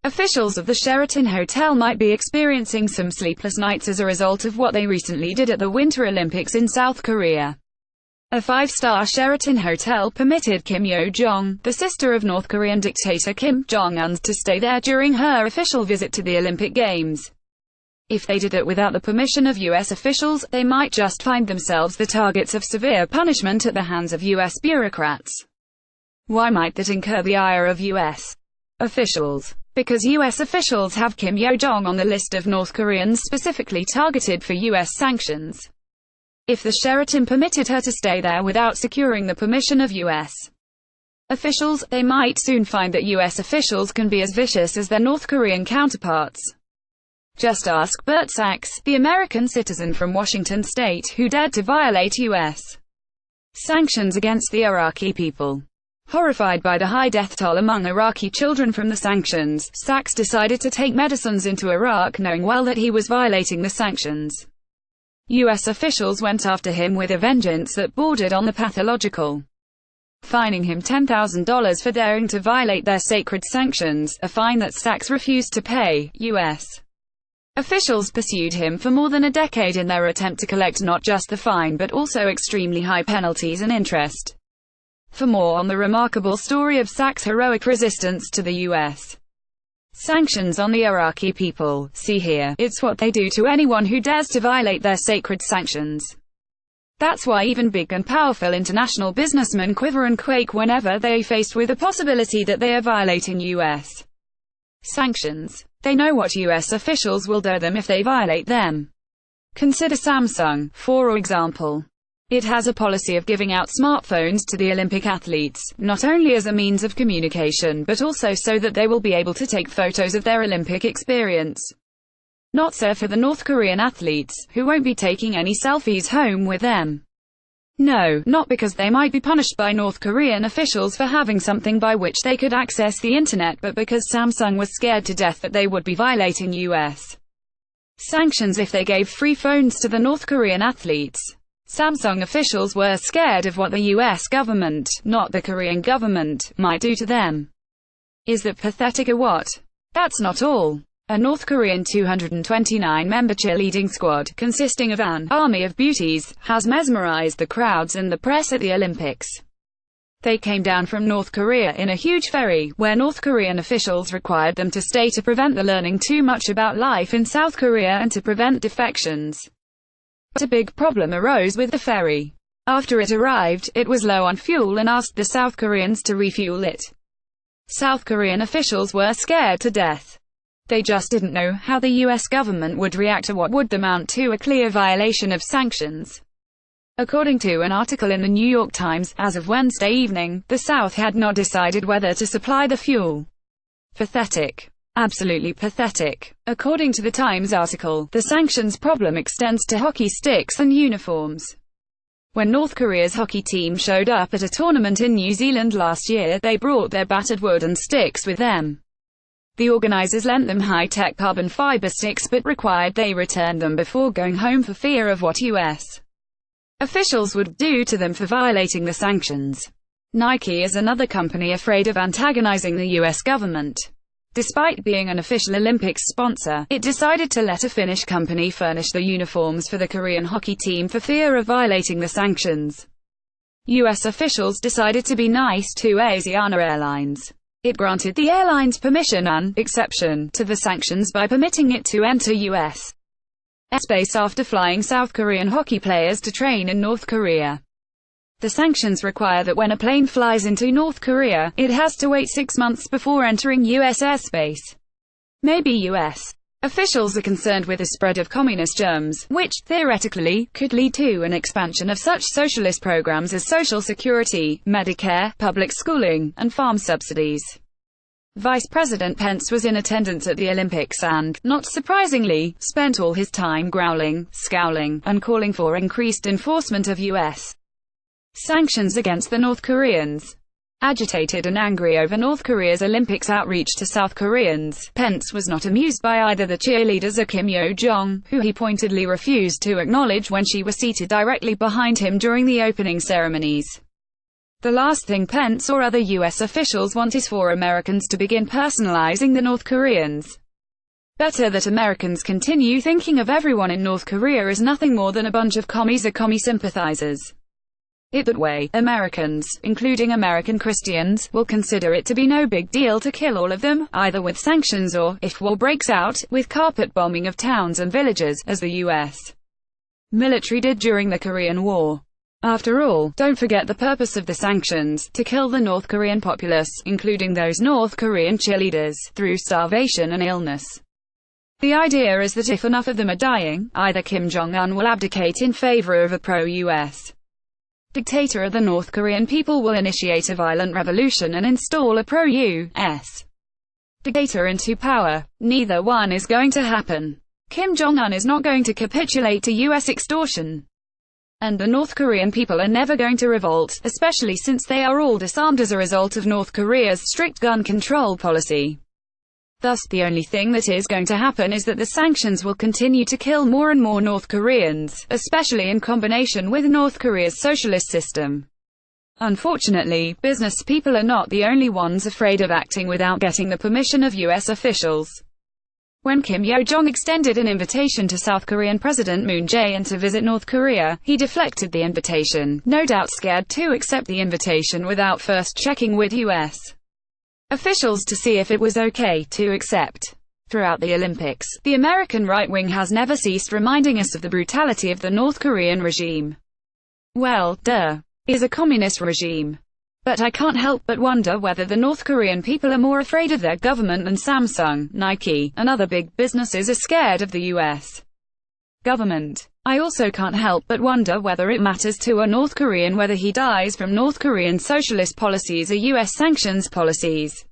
Officials of the Sheraton Hotel might be experiencing some sleepless nights as a result of what they recently did at the Winter Olympics in South Korea. A five-star Sheraton Hotel permitted Kim Yo Jong, the sister of North Korean dictator Kim Jong-un, to stay there during her official visit to the Olympic Games. If they did it without the permission of U.S. officials, they might just find themselves the targets of severe punishment at the hands of U.S. bureaucrats. Why might that incur the ire of U.S. officials? Because U.S. officials have Kim Yo Jong on the list of North Koreans specifically targeted for U.S. sanctions. If the Sheraton permitted her to stay there without securing the permission of U.S. officials, they might soon find that U.S. officials can be as vicious as their North Korean counterparts. Just ask Bert Sacks, the American citizen from Washington state who dared to violate U.S. sanctions against the Iraqi people. Horrified by the high death toll among Iraqi children from the sanctions, Sacks decided to take medicines into Iraq knowing well that he was violating the sanctions. U.S. officials went after him with a vengeance that bordered on the pathological, fining him $10,000 for daring to violate their sacred sanctions, a fine that Sacks refused to pay. U.S. officials pursued him for more than a decade in their attempt to collect not just the fine but also extremely high penalties and interest. For more on the remarkable story of Sacks' heroic resistance to the U.S. sanctions on the Iraqi people, see here. It's what they do to anyone who dares to violate their sacred sanctions. That's why even big and powerful international businessmen quiver and quake whenever they are faced with the possibility that they are violating U.S. sanctions. They know what U.S. officials will do them if they violate them. Consider Samsung, for example. It has a policy of giving out smartphones to the Olympic athletes, not only as a means of communication but also so that they will be able to take photos of their Olympic experience. Not so for the North Korean athletes, who won't be taking any selfies home with them. No, not because they might be punished by North Korean officials for having something by which they could access the internet, but because Samsung was scared to death that they would be violating U.S. sanctions if they gave free phones to the North Korean athletes. Samsung officials were scared of what the U.S. government, not the Korean government, might do to them. Is that pathetic or what? That's not all. A North Korean 229-member cheerleading squad, consisting of an army of beauties, has mesmerized the crowds and the press at the Olympics. They came down from North Korea in a huge ferry, where North Korean officials required them to stay to prevent the learning too much about life in South Korea and to prevent defections. But a big problem arose with the ferry. After it arrived, it was low on fuel and asked the South Koreans to refuel it. South Korean officials were scared to death. They just didn't know how the U.S. government would react to what would amount to a clear violation of sanctions. According to an article in the New York Times, as of Wednesday evening, the South had not decided whether to supply the fuel. Pathetic. Absolutely pathetic. According to the Times article, the sanctions problem extends to hockey sticks and uniforms. When North Korea's hockey team showed up at a tournament in New Zealand last year, they brought their battered wooden sticks with them. The organizers lent them high-tech carbon fiber sticks but required they return them before going home for fear of what U.S. officials would do to them for violating the sanctions. Nike is another company afraid of antagonizing the U.S. government. Despite being an official Olympics sponsor, it decided to let a Finnish company furnish the uniforms for the Korean hockey team for fear of violating the sanctions. U.S. officials decided to be nice to Asiana Airlines. It granted the airline's permission and exception to the sanctions by permitting it to enter U.S. airspace after flying South Korean hockey players to train in North Korea. The sanctions require that when a plane flies into North Korea, it has to wait 6 months before entering U.S. airspace. Maybe U.S. officials are concerned with the spread of communist germs, which, theoretically, could lead to an expansion of such socialist programs as Social Security, Medicare, public schooling, and farm subsidies. Vice President Pence was in attendance at the Olympics and, not surprisingly, spent all his time growling, scowling, and calling for increased enforcement of U.S. sanctions against the North Koreans. Agitated and angry over North Korea's Olympics outreach to South Koreans, Pence was not amused by either the cheerleaders or Kim Yo Jong, who he pointedly refused to acknowledge when she was seated directly behind him during the opening ceremonies. The last thing Pence or other U.S. officials want is for Americans to begin personalizing the North Koreans. Better that Americans continue thinking of everyone in North Korea as nothing more than a bunch of commies or commie sympathizers. That way, Americans, including American Christians, will consider it to be no big deal to kill all of them, either with sanctions or, if war breaks out, with carpet bombing of towns and villages, as the U.S. military did during the Korean War. After all, don't forget the purpose of the sanctions: to kill the North Korean populace, including those North Korean cheerleaders, through starvation and illness. The idea is that if enough of them are dying, either Kim Jong-un will abdicate in favor of a pro-U.S. dictator, or the North Korean people will initiate a violent revolution and install a pro-U.S. dictator into power. Neither one is going to happen. Kim Jong-un is not going to capitulate to U.S. extortion. And the North Korean people are never going to revolt, especially since they are all disarmed as a result of North Korea's strict gun control policy. Thus, the only thing that is going to happen is that the sanctions will continue to kill more and more North Koreans, especially in combination with North Korea's socialist system. Unfortunately, business people are not the only ones afraid of acting without getting the permission of U.S. officials. When Kim Yo Jong extended an invitation to South Korean President Moon Jae-in to visit North Korea, he deflected the invitation, no doubt scared to accept the invitation without first checking with U.S. officials to see if it was okay to accept. Throughout the Olympics, the American right wing has never ceased reminding us of the brutality of the North Korean regime. Well, is a communist regime. But I can't help but wonder whether the North Korean people are more afraid of their government than Samsung, Nike, and other big businesses are scared of the U.S. government. I also can't help but wonder whether it matters to a North Korean whether he dies from North Korean socialist policies or U.S. sanctions policies.